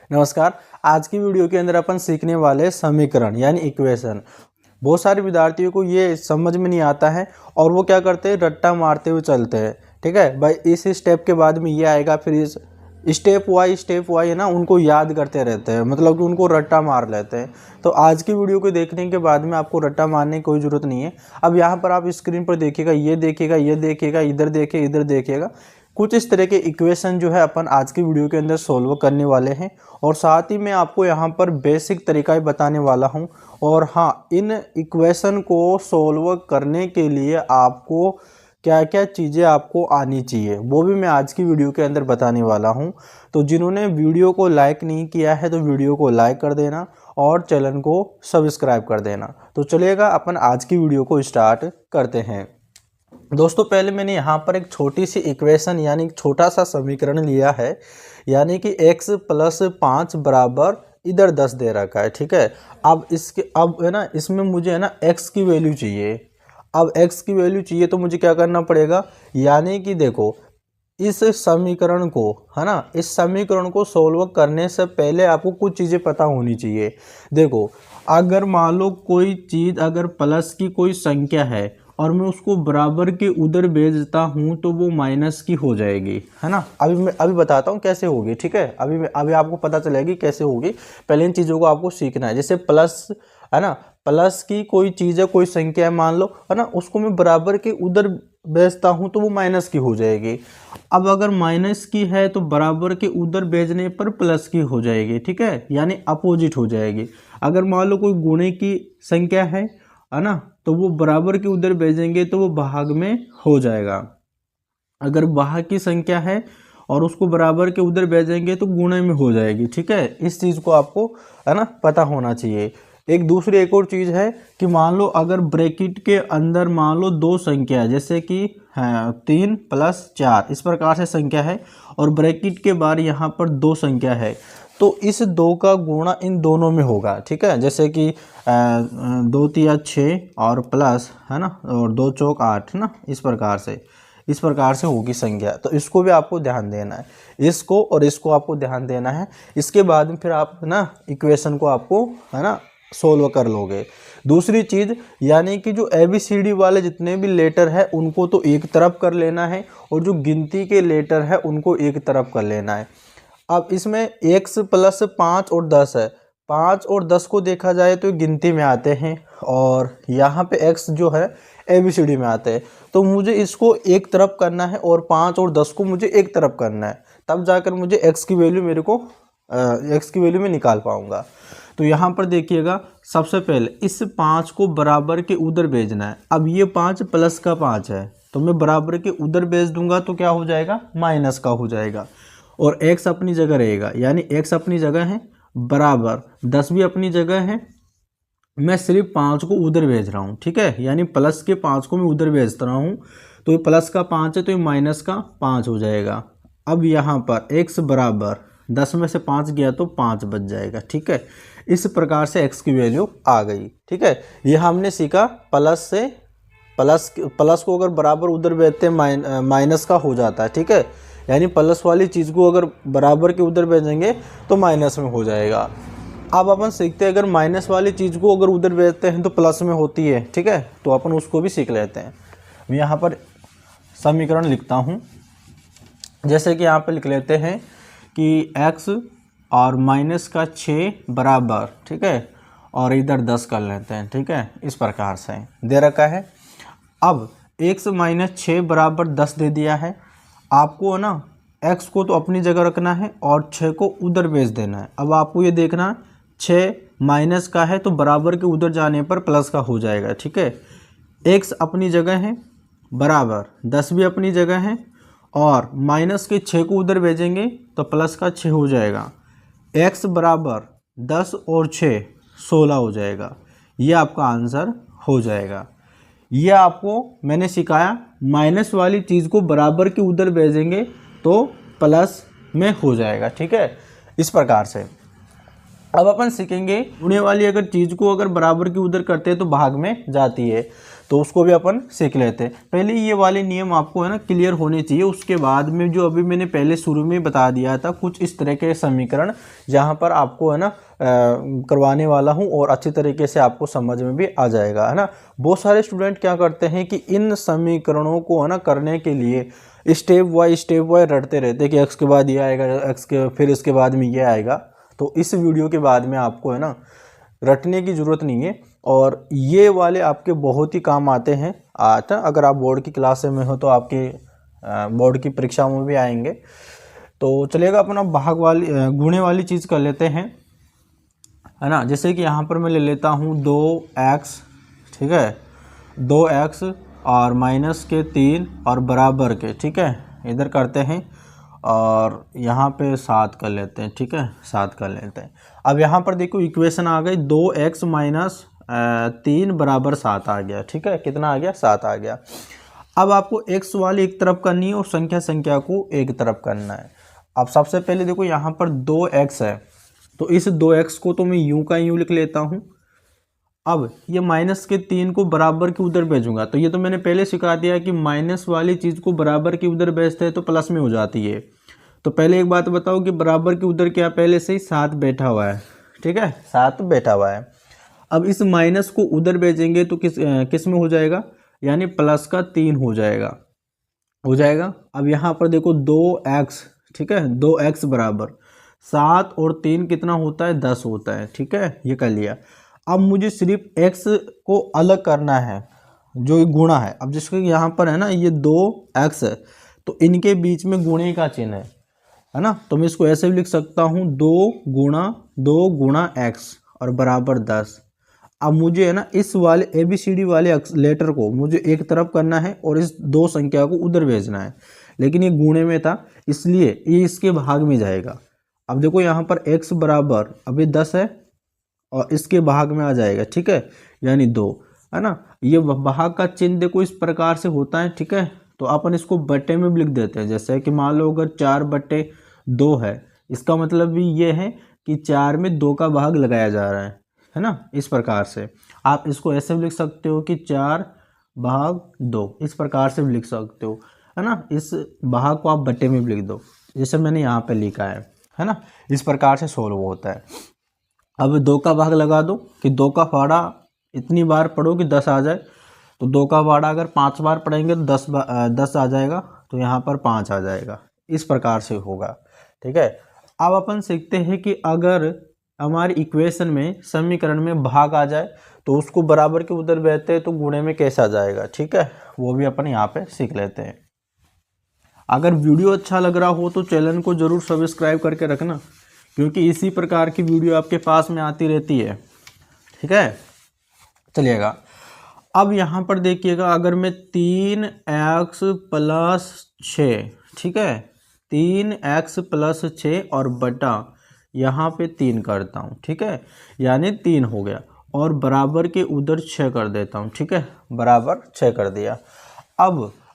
नमस्कार। आज की वीडियो के अंदर अपन सीखने वाले समीकरण यानी इक्वेशन। बहुत सारे विद्यार्थियों को ये समझ में नहीं आता है और वो क्या करते हैं, रट्टा मारते हुए चलते हैं। ठीक है भाई, इस स्टेप के बाद में ये आएगा, फिर इस स्टेप वाई है ना, उनको याद करते रहते हैं, मतलब कि उनको रट्टा मार लेते हैं। तो आज की वीडियो को देखने के बाद में आपको रट्टा मारने की कोई ज़रूरत नहीं है। अब यहाँ पर आप स्क्रीन पर देखिएगा, ये देखिएगा, इधर देखिए, इधर देखिएगा। कुछ इस तरह के इक्वेशन जो है अपन आज की वीडियो के अंदर सोल्व करने वाले हैं और साथ ही मैं आपको यहाँ पर बेसिक तरीका बताने वाला हूँ। और हाँ, इन इक्वेशन को सोल्व करने के लिए आपको क्या क्या चीज़ें आपको आनी चाहिए वो भी मैं आज की वीडियो के अंदर बताने वाला हूँ। तो जिन्होंने वीडियो को लाइक नहीं किया है तो वीडियो को लाइक कर देना और चैनल को सब्सक्राइब कर देना। तो चलिएगा अपन आज की वीडियो को स्टार्ट करते हैं। दोस्तों, पहले मैंने यहाँ पर एक छोटी सी इक्वेशन यानी एक छोटा सा समीकरण लिया है, यानी कि x + 5 बराबर इधर 10 दे रखा है। ठीक है, अब है ना, इसमें मुझे है ना x की वैल्यू चाहिए। अब x की वैल्यू चाहिए तो मुझे क्या करना पड़ेगा, यानी कि देखो, इस समीकरण को है ना, इस समीकरण को सोल्व करने से पहले आपको कुछ चीज़ें पता होनी चाहिए। देखो, अगर मान लो कोई चीज़ अगर प्लस की कोई संख्या है और मैं उसको बराबर के उधर भेजता हूँ तो वो माइनस की हो जाएगी, है ना। अभी बताता हूँ कैसे होगी। ठीक है, अभी आपको पता चलेगी कैसे होगी। पहले इन चीज़ों को आपको सीखना है। जैसे प्लस है ना, प्लस की कोई चीज़ है, कोई संख्या है मान लो, है ना, उसको मैं बराबर के उधर भेजता हूँ तो वो माइनस की हो जाएगी। अब अगर माइनस की है तो बराबर के उधर भेजने पर प्लस की हो जाएगी। ठीक है, यानी अपोजिट हो जाएगी। अगर मान लो कोई गुणे की संख्या है ना, तो वो बराबर के उधर भेजेंगे तो वो भाग में हो जाएगा। अगर भाग की संख्या है और उसको बराबर के उधर भेजेंगे तो गुणे में हो जाएगी। ठीक है, इस चीज़ को आपको है ना पता होना चाहिए। एक और चीज़ है कि मान लो अगर ब्रैकेट के अंदर मान लो दो संख्या है, जैसे कि 3 + 4 इस प्रकार से संख्या है और ब्रैकेट के बाहर यहाँ पर दो संख्या है, तो इस दो का गुणा इन दोनों में होगा। ठीक है, जैसे कि 2 × 6 और प्लस है ना, और 2 × 4 8 ना, इस प्रकार से होगी संख्या। तो इसको भी आपको ध्यान देना है, इसको और इसको आपको ध्यान देना है। इसके बाद में फिर आप ना इक्वेशन को आपको है ना सोल्व कर लोगे। दूसरी चीज़, यानी कि जो ABCD वाले जितने भी लेटर है उनको तो एक तरफ कर लेना है और जो गिनती के लेटर है उनको एक तरफ कर लेना है। अब इसमें x + 5 और 10 है। 5 और 10 को देखा जाए तो गिनती में आते हैं और यहाँ पे x जो है ABCD में आते हैं। तो मुझे इसको एक तरफ करना है और 5 और 10 को मुझे एक तरफ करना है, तब जाकर मुझे x की वैल्यू x की वैल्यू में निकाल पाऊंगा। तो यहाँ पर देखिएगा, सबसे पहले इस 5 को बराबर के उधर भेजना है। अब ये 5 प्लस का 5 है तो मैं बराबर के उधर भेज दूंगा तो क्या हो जाएगा, माइनस का हो जाएगा और x अपनी जगह रहेगा, यानी x अपनी जगह है, बराबर 10 भी अपनी जगह है। मैं सिर्फ 5 को उधर भेज रहा हूँ। ठीक है, यानी प्लस के 5 को मैं उधर भेज रहा हूँ, तो ये प्लस का 5 है तो ये माइनस का 5 हो जाएगा। अब यहाँ पर x बराबर 10 में से 5 गया तो 5 बच जाएगा। ठीक है, इस प्रकार से x की वैल्यू आ गई। ठीक है, ये हमने सीखा प्लस को अगर बराबर उधर भेजते माइनस का हो जाता है। ठीक है, यानी प्लस वाली चीज़ को अगर बराबर के उधर भेजेंगे तो माइनस में हो जाएगा। अब अपन सीखते हैं, अगर माइनस वाली चीज़ को अगर उधर भेजते हैं तो प्लस में होती है। ठीक है, तो अपन उसको भी सीख लेते हैं। मैं यहाँ पर समीकरण लिखता हूँ, जैसे कि यहाँ पर लिख लेते हैं कि x और -6 बराबर, ठीक है, और इधर 10 कर लेते हैं। ठीक है, इस प्रकार से दे रखा है। अब x - 6 बराबर 10 दे दिया है। आपको ना x को तो अपनी जगह रखना है और 6 को उधर भेज देना है। अब आपको ये देखना, 6 माइनस का है तो बराबर के उधर जाने पर प्लस का हो जाएगा। ठीक है, x अपनी जगह है, बराबर 10 भी अपनी जगह है और माइनस के 6 को उधर भेजेंगे तो प्लस का 6 हो जाएगा। x बराबर 10 और 6 16 हो जाएगा। ये आपका आंसर हो जाएगा। ये आपको मैंने सिखाया, माइनस वाली चीज़ को बराबर के उधर भेजेंगे तो प्लस में हो जाएगा। ठीक है, इस प्रकार से। अब अपन सीखेंगे, गुणे वाली अगर चीज़ को अगर बराबर के उधर करते हैं तो भाग में जाती है। तो उसको भी अपन सीख लेते हैं। पहले ये वाले नियम आपको है ना क्लियर होने चाहिए, उसके बाद में जो अभी मैंने पहले शुरू में बता दिया था कुछ इस तरह के समीकरण जहाँ पर आपको है ना करवाने वाला हूँ और अच्छी तरीके से आपको समझ में भी आ जाएगा, है ना। बहुत सारे स्टूडेंट क्या करते हैं कि इन समीकरणों को है ना करने के लिए स्टेप वाइज रटते रहते हैं कि एक्स के बाद ये आएगा, एक्स के फिर इसके बाद में ये आएगा। तो इस वीडियो के बाद में आपको है ना रटने की ज़रूरत नहीं है, और ये वाले आपके बहुत ही काम आते हैं। आता अगर आप बोर्ड की क्लास में हो तो आपके बोर्ड की परीक्षाओं में भी आएंगे। तो चलेगा, अपना भाग वाली गुणे वाली चीज़ कर लेते हैं, है ना। जैसे कि यहाँ पर मैं ले लेता हूँ 2x, ठीक है, 2x और माइनस के 3 और बराबर के, ठीक है, इधर करते हैं और यहाँ पे 7 कर लेते हैं, ठीक है, 7 कर लेते हैं। अब यहाँ पर देखो इक्वेशन आ गई 2x माइनस 3 बराबर 7 आ गया, ठीक है, कितना आ गया, 7 आ गया। अब आपको x वाली एक तरफ करनी है और संख्या को एक तरफ करना है। अब सबसे पहले देखो यहाँ पर 2x है, तो इस 2x को तो मैं यूं का यूं लिख लेता हूँ। अब ये माइनस के 3 को बराबर के उधर भेजूंगा, तो ये तो मैंने पहले सिखा दिया कि माइनस वाली चीज़ को बराबर के उधर भेजते हैं तो प्लस में हो जाती है। तो पहले एक बात बताओ कि बराबर के उधर क्या पहले से ही 7 बैठा हुआ है, ठीक है, 7 बैठा हुआ है। अब इस माइनस को उधर भेजेंगे तो किस में हो जाएगा, यानी प्लस का 3 हो जाएगा। अब यहाँ पर देखो 2x, ठीक है, 2x बराबर 7 और 3 कितना होता है, 10 होता है, ठीक है, ये कर लिया। अब मुझे सिर्फ x को अलग करना है, जो गुणा है। अब जिसके यहाँ पर है ना ये 2x है, तो इनके बीच में गुणे का चिन्ह है ना, तो मैं इसको ऐसे भी लिख सकता हूँ 2 गुणा x और बराबर 10। अब मुझे है ना इस वाले ABCD वाले लेटर को मुझे एक तरफ करना है और इस दो संख्या को उधर भेजना है, लेकिन ये गुणे में था इसलिए ये इसके भाग में जाएगा। अब देखो यहाँ पर x बराबर अभी 10 है और इसके भाग में आ जाएगा, ठीक है, यानी 2, है ना। ये भाग का चिन्ह देखो इस प्रकार से होता है, ठीक है। तो अपन इसको बट्टे में भी लिख देते हैं, जैसे कि मान लो अगर 4/2 है, इसका मतलब भी ये है कि 4 में 2 का भाग लगाया जा रहा है ना। इस प्रकार से आप इसको ऐसे भी लिख सकते हो कि 4/2, इस प्रकार से भी लिख सकते हो, है ना। इस भाग को आप बट्टे में भी लिख दो, जैसे मैंने यहाँ पे लिखा है ना। इस प्रकार से सोल्व होता है। अब 2 का भाग लगा दो कि 2 का फाड़ा इतनी बार पढ़ो कि 10 आ जाए, तो 2 का फाड़ा अगर 5 बार पढ़ेंगे तो 10 आ जाएगा, तो यहाँ पर 5 आ जाएगा। इस प्रकार से होगा, ठीक है। अब अपन सीखते हैं कि अगर हमारी इक्वेशन में समीकरण में भाग आ जाए तो उसको बराबर के उधर बहते हैं तो गुणे में कैसे आ जाएगा, ठीक है, वो भी अपन यहाँ पे सीख लेते हैं। अगर वीडियो अच्छा लग रहा हो तो चैनल को ज़रूर सब्सक्राइब करके रखना, क्योंकि इसी प्रकार की वीडियो आपके पास में आती रहती है, ठीक है। चलिएगा, अब यहाँ पर देखिएगा, अगर मैं 3x + 6, ठीक है, 3x + 6 और बटा यहाँ पे 3 करता हूँ, ठीक है, यानी 3 हो गया, और बराबर के उधर 6 कर देता हूँ, ठीक है, बराबर 6 कर दिया।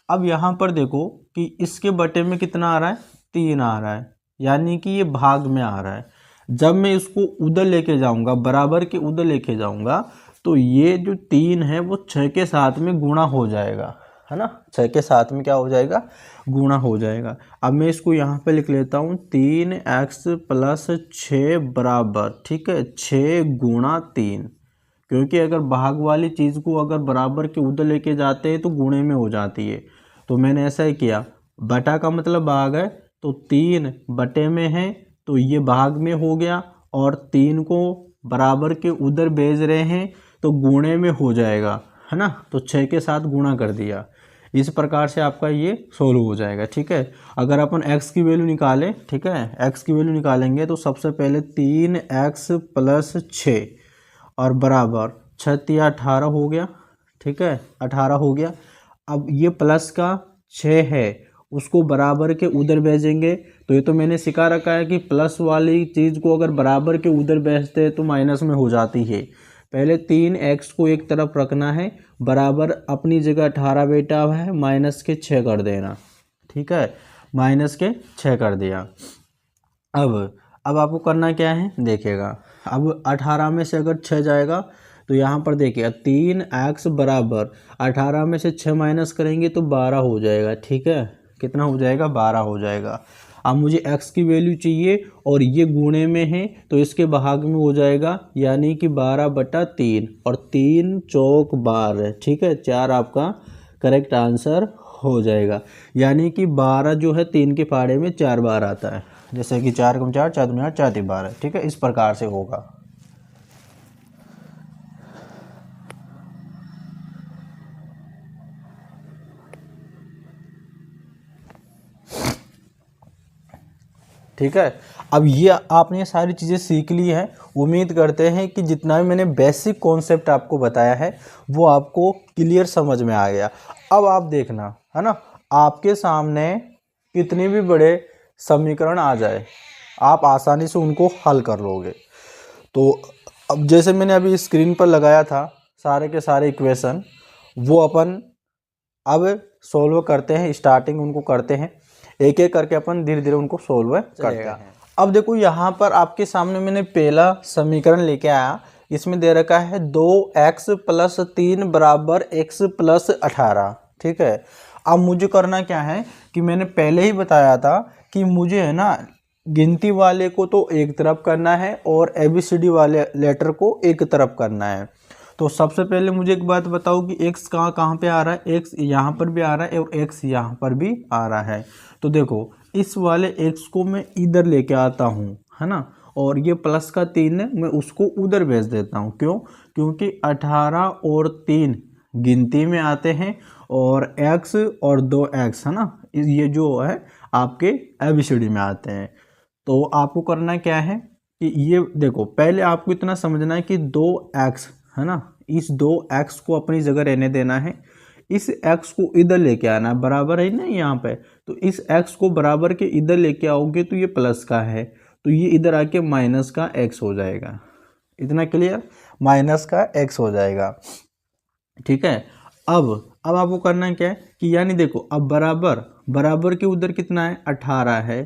अब यहाँ पर देखो कि इसके बटे में कितना आ रहा है, 3 आ रहा है, यानी कि ये भाग में आ रहा है। जब मैं इसको उधर लेके जाऊंगा, बराबर के उधर लेके जाऊंगा, तो ये जो 3 है वो 6 के साथ में गुणा हो जाएगा, है ना, 6 के साथ में क्या हो जाएगा, गुणा हो जाएगा। अब मैं इसको यहाँ पे लिख लेता हूँ 3x + 6 बराबर, ठीक है, 6 गुणा 3, क्योंकि अगर भाग वाली चीज़ को अगर बराबर के उधर लेके जाते हैं तो गुणे में हो जाती है। तो मैंने ऐसा ही किया, बटा का मतलब भाग है, तो 3 बटे में है तो ये भाग में हो गया, और 3 को बराबर के उधर भेज रहे हैं तो गुणे में हो जाएगा, है ना, तो 6 के साथ गुणा कर दिया। इस प्रकार से आपका ये सोल्व हो जाएगा, ठीक है। अगर अपन x की वैल्यू निकालें, ठीक है, x की वैल्यू निकालेंगे तो सबसे पहले 3x + 6 और बराबर 6 × 18 हो गया, ठीक है, 18 हो गया। अब ये प्लस का 6 है, उसको बराबर के उधर भेजेंगे, तो ये तो मैंने सिखा रखा है कि प्लस वाली चीज़ को अगर बराबर के उधर भेजते हैं तो माइनस में हो जाती है। पहले 3x को एक तरफ रखना है, बराबर अपनी जगह 18 बैठा हुआ है, माइनस के 6 कर देना, ठीक है, माइनस के 6 कर दिया। अब आपको करना क्या है, देखिएगा, अब 18 में से अगर 6 जाएगा तो तो यहाँ पर देखिए 3x बराबर 18 में से 6 माइनस करेंगे तो 12 हो जाएगा। ठीक है, कितना हो जाएगा, 12 हो जाएगा। अब मुझे x की वैल्यू चाहिए और ये गुणे में है तो इसके भाग में हो जाएगा, यानी कि 12/3 और 3 चौक 12। ठीक है, 4 आपका करेक्ट आंसर हो जाएगा। यानी कि 12 जो है 3 के फाड़े में 4 बार आता है, जैसे कि 4 × 4 4 × 4 = 12। ठीक है, इस प्रकार से होगा। ठीक है, अब ये आपने सारी चीज़ें सीख ली है। उम्मीद करते हैं कि जितना भी मैंने बेसिक कॉन्सेप्ट आपको बताया है वो आपको क्लियर समझ में आ गया। अब आप देखना, है ना, आपके सामने कितने भी बड़े समीकरण आ जाए आप आसानी से उनको हल कर लोगे। तो अब जैसे मैंने अभी स्क्रीन पर लगाया था सारे के सारे इक्वेशन, वो अपन अब सोल्व करते हैं। स्टार्टिंग उनको करते हैं, एक एक करके अपन धीरे धीरे उनको सोल्व करते हैं। अब देखो यहाँ पर आपके सामने मैंने पहला समीकरण लेके आया। इसमें दे रखा है 2x + 3 = x + 18। ठीक है, अब मुझे करना क्या है कि मैंने पहले ही बताया था कि मुझे है ना गिनती वाले को तो एक तरफ करना है और ABCD वाले लेटर को एक तरफ करना है। तो सबसे पहले मुझे एक बात बताओ कि x कहाँ पे आ रहा है। x यहाँ पर भी आ रहा है और x यहाँ पर भी आ रहा है। तो देखो इस वाले x को मैं इधर लेके आता हूँ, है ना, और ये +3 है, मैं उसको उधर भेज देता हूँ। क्यों? क्योंकि 18 और 3 गिनती में आते हैं और x और 2x, है ना, ये जो है आपके ABCD में आते हैं। तो आपको करना क्या है कि ये देखो पहले आपको इतना समझना है कि 2x, है ना, इस 2x को अपनी जगह रहने देना है। इस x को इधर लेके आना है, बराबर है ना यहाँ पे। तो इस x को बराबर के इधर लेके आओगे तो ये प्लस का है, तो ये इधर आके माइनस का x हो जाएगा। इतना क्लियर, माइनस का x हो जाएगा। ठीक है, अब आपको करना है क्या है कि यानी देखो अब बराबर के उधर कितना है, 18 है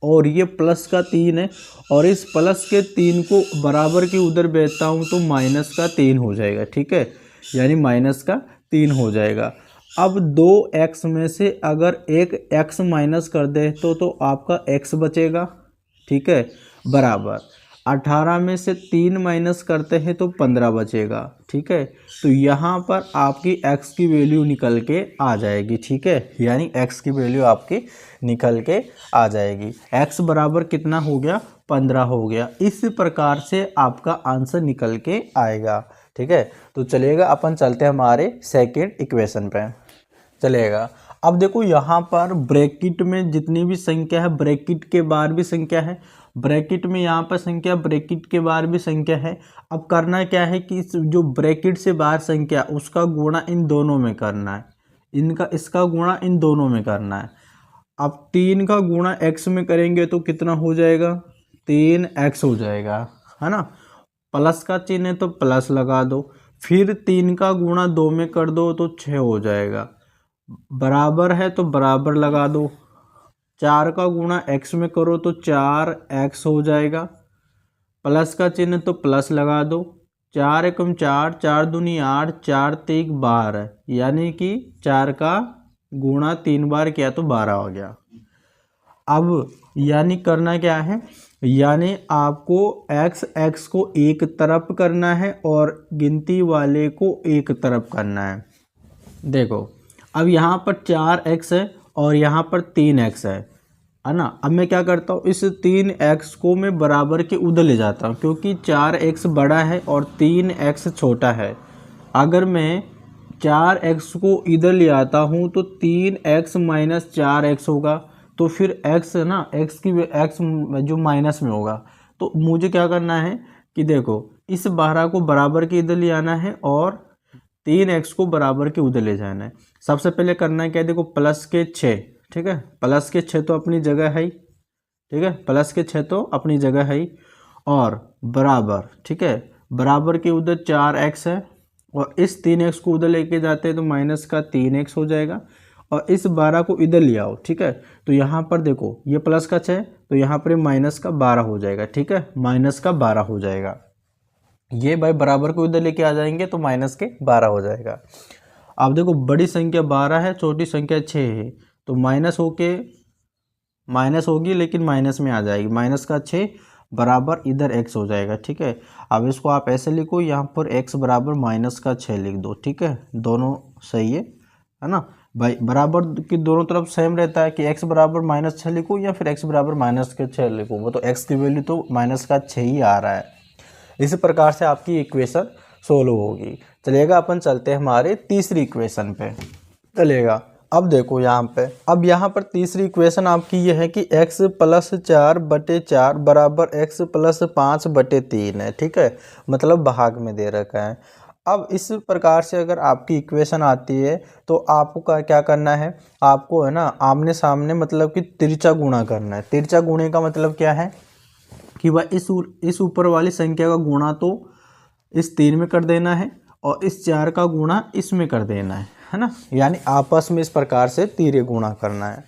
और ये +3 है और इस +3 को बराबर के उधर भेजता हूँ तो -3 हो जाएगा। ठीक है, यानी -3 हो जाएगा। अब 2x में से अगर एक x माइनस कर दे तो आपका x बचेगा। ठीक है, बराबर 18 में से 3 माइनस करते हैं तो 15 बचेगा। ठीक है, तो यहाँ पर आपकी x की वैल्यू निकल के आ जाएगी। ठीक है, यानी x की वैल्यू आपकी निकल के आ जाएगी। x बराबर कितना हो गया, 15 हो गया। इस प्रकार से आपका आंसर निकल के आएगा। ठीक है, तो चलिएगा अपन चलते हैं हमारे सेकेंड इक्वेशन पे। चलेगा, अब देखो यहाँ पर ब्रैकेट में जितनी भी संख्या है, ब्रैकेट के बाहर भी संख्या है, ब्रैकेट में यहाँ पर संख्या, ब्रैकेट के बाहर भी संख्या है। अब करना क्या है कि इस जो ब्रैकेट से बाहर संख्या उसका गुणा इन दोनों में करना है, इसका गुणा इन दोनों में करना है। अब 3 का गुणा x में करेंगे तो कितना हो जाएगा, 3x हो जाएगा, है ना। प्लस का चिन्ह है तो प्लस लगा दो, फिर 3 का गुणा 2 में कर दो तो 6 हो जाएगा, बराबर है तो बराबर लगा दो। 4 का गुणा x में करो तो 4x हो जाएगा, प्लस का चिन्ह तो प्लस लगा दो। 4 एकम 4, 4 दूनी 8, 4 3 12, यानी कि 4 का गुणा 3 बार किया तो 12 हो गया। अब यानी करना क्या है, यानी आपको x को एक तरफ करना है और गिनती वाले को एक तरफ करना है। देखो अब यहाँ पर 4x है और यहाँ पर 3x है ना। अब मैं क्या करता हूँ, इस 3x को मैं बराबर के उधर ले जाता हूँ क्योंकि 4x बड़ा है और 3x छोटा है। अगर मैं 4x को इधर ले आता हूँ तो 3x - 4x होगा, तो फिर x है ना, x जो माइनस में होगा। तो मुझे क्या करना है कि देखो इस 12 को बराबर के इधर ले आना है और 3x को बराबर के उधर ले जाना है। सबसे पहले करना है क्या, देखो प्लस के 6, ठीक है, प्लस के 6 तो अपनी जगह है ही, ठीक है, प्लस के 6 तो अपनी जगह है ही, और बराबर, ठीक है, बराबर के उधर 4x है और इस 3x को उधर लेके जाते हैं तो माइनस का 3x हो जाएगा और इस 12 को इधर ले आओ। ठीक है, तो यहाँ पर देखो ये प्लस का 6 तो यहाँ पर माइनस का 12 हो जाएगा। ठीक है, माइनस का 12 हो जाएगा। ये भाई बराबर को इधर लेके आ जाएंगे तो माइनस के 12 हो जाएगा। अब देखो बड़ी संख्या 12 है, छोटी संख्या 6 है, तो माइनस होके माइनस होगी लेकिन माइनस में आ जाएगी, माइनस का 6 बराबर इधर x हो जाएगा। ठीक है, अब इसको आप ऐसे लिखो, यहाँ पर x बराबर माइनस का 6 लिख दो। ठीक है, दोनों सही है ना भाई, बराबर की दोनों तरफ सेम रहता है कि x बराबर -6 लिखो या फिर x बराबर -6 लिखो, वो तो x की वैल्यू तो -6 ही आ रहा है। इसी प्रकार से आपकी इक्वेशन सोल्व होगी। चलिएगा अपन चलते हैं हमारे तीसरी इक्वेशन पे। चलिएगा अब देखो यहाँ पे, अब यहाँ पर तीसरी इक्वेशन आपकी ये है कि x + 4/4 बराबर x + 5/3 है। ठीक है, मतलब भाग में दे रखा है। अब इस प्रकार से अगर आपकी इक्वेशन आती है तो आपको क्या करना है, आपको है ना आमने सामने मतलब कि तिरछा गुणा करना है। तिरछा गुणे का मतलब क्या है कि भाई इस ऊपर वाली संख्या का गुणा तो इस 3 में कर देना है और इस 4 का गुणा इसमें कर देना है ना, यानी आपस में इस प्रकार से तिरे गुणा करना है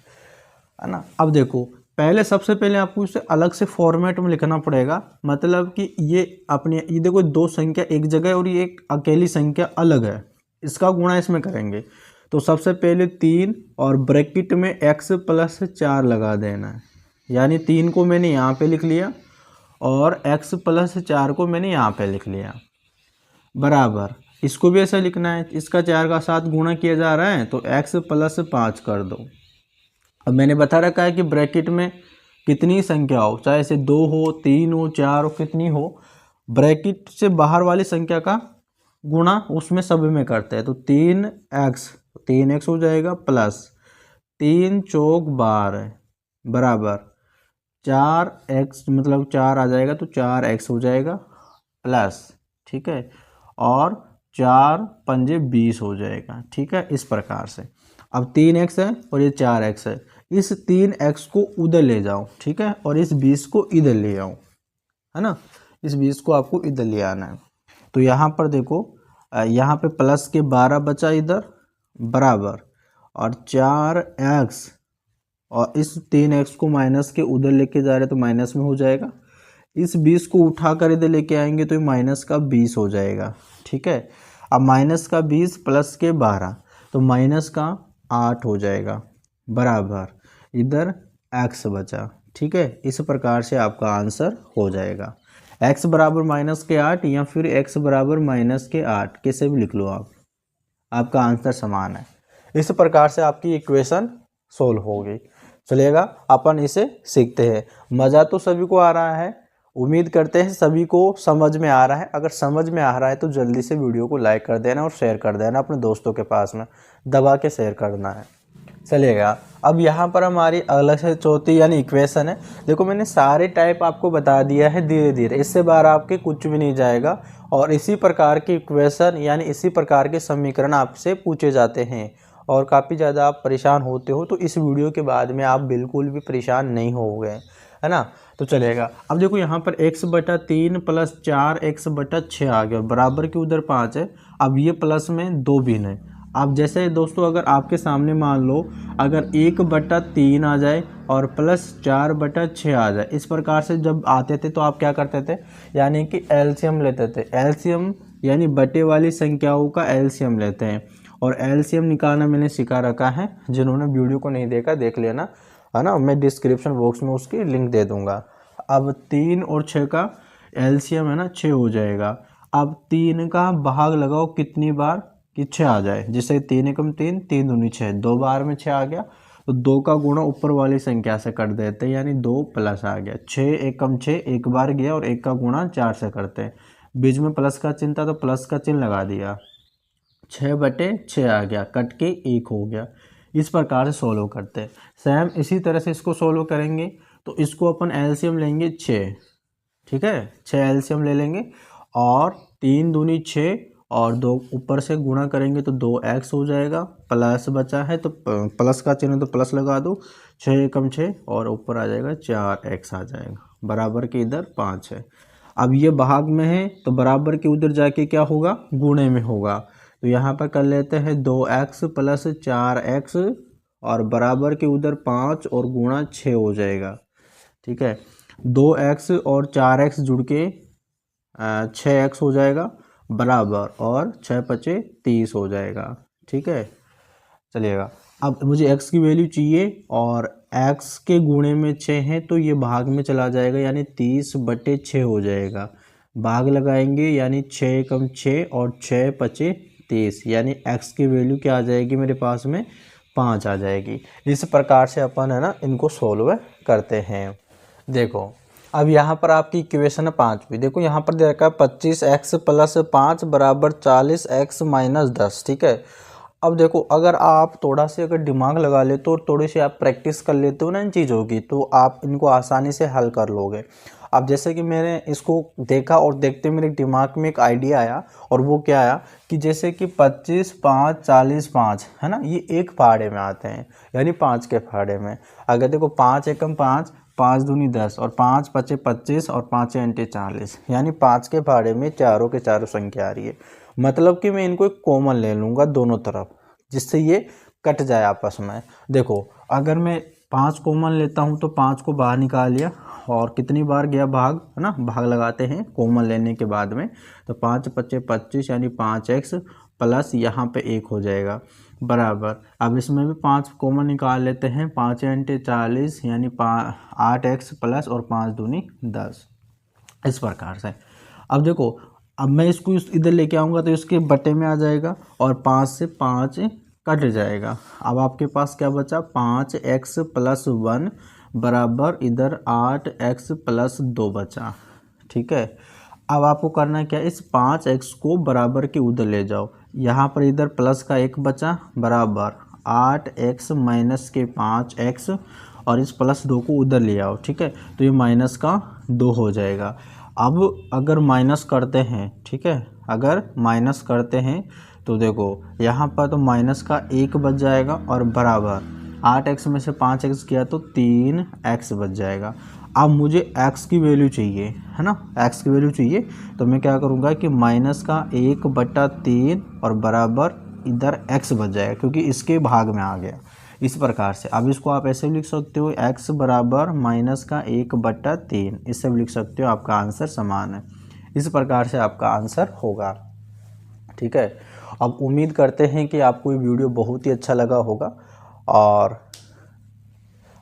ना। अब देखो पहले सबसे पहले आपको इसे अलग से फॉर्मेट में लिखना पड़ेगा, मतलब कि ये अपने ये देखो दो संख्या एक जगह है और ये एक अकेली संख्या अलग है, इसका गुणा इसमें करेंगे। तो सबसे पहले 3 और ब्रैकेट में x + 4 लगा देना है, यानी 3 को मैंने यहाँ पे लिख लिया और x + 4 को मैंने यहाँ पे लिख लिया, बराबर इसको भी ऐसा लिखना है, इसका 4 का साथ गुणा किया जा रहा है तो x + 5 कर दो। अब मैंने बता रखा है कि ब्रैकेट में कितनी संख्या हो, चाहे इसे 2 हो 3 हो 4 हो कितनी हो, ब्रैकेट से बाहर वाली संख्या का गुणा उसमें सभी में करते हैं। तो 3x हो जाएगा प्लस 3 चौक 12 बराबर 4x, मतलब 4 आ जाएगा तो 4x हो जाएगा प्लस, ठीक है, और 4 पंजे 20 हो जाएगा। ठीक है, इस प्रकार से अब 3x है और ये 4x है, इस 3x को उधर ले जाओ, ठीक है, और इस 20 को इधर ले आओ, है ना, इस 20 को आपको इधर ले आना है। तो यहाँ पर देखो यहाँ पे प्लस के 12 बचा इधर बराबर और 4x और इस 3x को माइनस के उधर लेके जा रहे तो माइनस में हो जाएगा, इस 20 को उठा कर इधर लेके आएंगे तो ये माइनस का 20 हो जाएगा। ठीक है, अब माइनस का 20 प्लस के 12 तो माइनस का 8 हो जाएगा बराबर इधर x बचा। ठीक है, इस प्रकार से आपका आंसर हो जाएगा x बराबर -8 या फिर x बराबर -8, कैसे भी लिख लो आप, आपका आंसर समान है। इस प्रकार से आपकी इक्वेशन सोल्व होगी। चलिएगा अपन इसे सीखते हैं। मज़ा तो सभी को आ रहा है, उम्मीद करते हैं सभी को समझ में आ रहा है। अगर समझ में आ रहा है तो जल्दी से वीडियो को लाइक कर देना और शेयर कर देना, अपने दोस्तों के पास में दबा के शेयर करना है। चलिएगा अब यहाँ पर हमारी अलग से चौथी यानी इक्वेशन है। देखो मैंने सारे टाइप आपको बता दिया है धीरे धीरे, इससे बाहर आपके कुछ भी नहीं जाएगा और इसी प्रकार की इक्वेशन यानी इसी प्रकार के समीकरण आपसे पूछे जाते हैं और काफ़ी ज़्यादा आप परेशान होते हो, तो इस वीडियो के बाद में आप बिल्कुल भी परेशान नहीं होगे, है ना। तो चलेगा अब देखो यहाँ पर x/3 प्लस 4x/6 आ गया, बराबर के उधर 5 है। अब ये प्लस में 2 भिन्न है। अब जैसे दोस्तों अगर आपके सामने मान लो अगर 1/3 आ जाए और प्लस 4/6 आ जाए, इस प्रकार से जब आते थे तो आप क्या करते थे, यानी कि एलसीएम लेते थे। एलसीएम यानी बटे वाली संख्याओं का एलसीएम लेते हैं और एलसीएम निकालना मैंने सिखा रखा है, जिन्होंने वीडियो को नहीं देखा देख लेना, है ना, मैं डिस्क्रिप्शन बॉक्स में उसकी लिंक दे दूंगा। अब 3 और 6 का एलसीएम है ना 6 हो जाएगा। अब 3 का भाग लगाओ कितनी बार कि 6 आ जाए, जिससे 3 एकम 3 3 दूनी 6, 2 बार में 6 आ गया तो 2 का गुणा ऊपर वाली संख्या से कर देते हैं, यानी 2 प्लस आ गया। 6 एकम 6 एक बार गया और 1 का गुणा 4 से करते हैं, बीच में प्लस का चिन्ह था तो प्लस का चिन्ह लगा दिया, 6/6 आ गया, कट के 1 हो गया। इस प्रकार से सोल्व करते हैं। सेम इसी तरह से इसको सोल्व करेंगे तो इसको अपन एलसीएम लेंगे 6, ठीक है, 6 एलसीएम ले लेंगे और 3 दूनी 6 और 2 ऊपर से गुणा करेंगे तो 2x हो जाएगा, प्लस बचा है तो प्लस का चिन्ह तो प्लस लगा दो, 6 एकम 6 और ऊपर आ जाएगा 4x आ जाएगा, बराबर के इधर 5 है। अब ये भाग में है तो बराबर के उधर जाके क्या होगा, गुणे में होगा। तो यहाँ पर कर लेते हैं 2x प्लस 4x और बराबर के उधर 5 और गुणा 6 हो जाएगा। ठीक है, 2x और 4x जुड़ के 6x हो जाएगा बराबर, और 6 पचे 30 हो जाएगा। ठीक है, चलिएगा। अब मुझे x की वैल्यू चाहिए और x के गुणे में 6 है तो ये भाग में चला जाएगा, यानी 30/6 हो जाएगा। भाग लगाएंगे यानी 6 एकम 6 और 6 पचे 30, यानी x की वैल्यू क्या आ जाएगी मेरे पास में, 5 आ जाएगी। इस प्रकार से अपन है ना इनको सोल्व करते हैं। देखो अब यहाँ पर आपकी इक्वेशन है 5 भी। देखो यहाँ पर दे रखा है 25x + 5 बराबर 40x - 10। ठीक है, अब देखो अगर आप थोड़ा से अगर दिमाग लगा लेते हो और थोड़ी सी आप प्रैक्टिस कर लेते हो ना इन चीज़ों की, तो आप इनको आसानी से हल कर लोगे। अब जैसे कि मैंने इसको देखा और देखते मेरे दिमाग में एक आइडिया आया, और वो क्या आया कि जैसे कि 25, 5, 40, 5 है ना, ये एक फाड़े में आते हैं, यानी 5 के फाड़े में। अगर देखो 5 एकम 5, 5 दूनी 10 और 5 पचे 25 और 5 अंटे 40, यानी 5 के फाड़े में चारों के चारों संख्या आ रही है। मतलब कि मैं इनको एक कॉमन ले लूँगा दोनों तरफ, जिससे ये कट जाए आपस में। देखो अगर मैं 5 कॉमन लेता हूँ तो 5 को बाहर निकाल लिया, और कितनी बार गया भाग, है ना, भाग लगाते हैं कॉमन लेने के बाद में। तो 5 पचे 25 यानी 5x प्लस यहाँ पे 1 हो जाएगा बराबर। अब इसमें भी 5 कॉमन निकाल लेते हैं, 5 अंटे 40 यानी 8x प्लस और 5 दूनी 10, इस प्रकार से। अब देखो अब मैं इसको इधर लेके आऊँगा तो इसके बटे में आ जाएगा, और 5 से 5 कट जाएगा। अब आपके पास क्या बचा, 5x + 1 बराबर इधर 8x + 2 बचा। ठीक है, अब आपको करना क्या है, इस 5x को बराबर के उधर ले जाओ। यहाँ पर इधर प्लस का 1 बचा बराबर 8x माइनस के 5x, और इस +2 को उधर ले आओ। ठीक है, तो ये -2 हो जाएगा। अब अगर माइनस करते हैं, ठीक है, अगर माइनस करते हैं तो देखो यहाँ पर तो -1 बच जाएगा, और बराबर 8x में से 5x गया तो 3x बच जाएगा। अब मुझे x की वैल्यू चाहिए, है ना, x की वैल्यू चाहिए, तो मैं क्या करूँगा कि -1/3 और बराबर इधर x बच जाएगा, क्योंकि इसके भाग में आ गया। इस प्रकार से अब इसको आप ऐसे भी लिख सकते हो, x बराबर -1/3, इससे भी लिख सकते हो, आपका आंसर समान है। इस प्रकार से आपका आंसर होगा। ठीक है, अब उम्मीद करते हैं कि आपको ये वीडियो बहुत ही अच्छा लगा होगा, और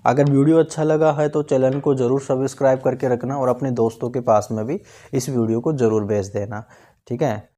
अगर वीडियो अच्छा लगा है तो चैनल को ज़रूर सब्सक्राइब करके रखना, और अपने दोस्तों के पास में भी इस वीडियो को ज़रूर भेज देना। ठीक है।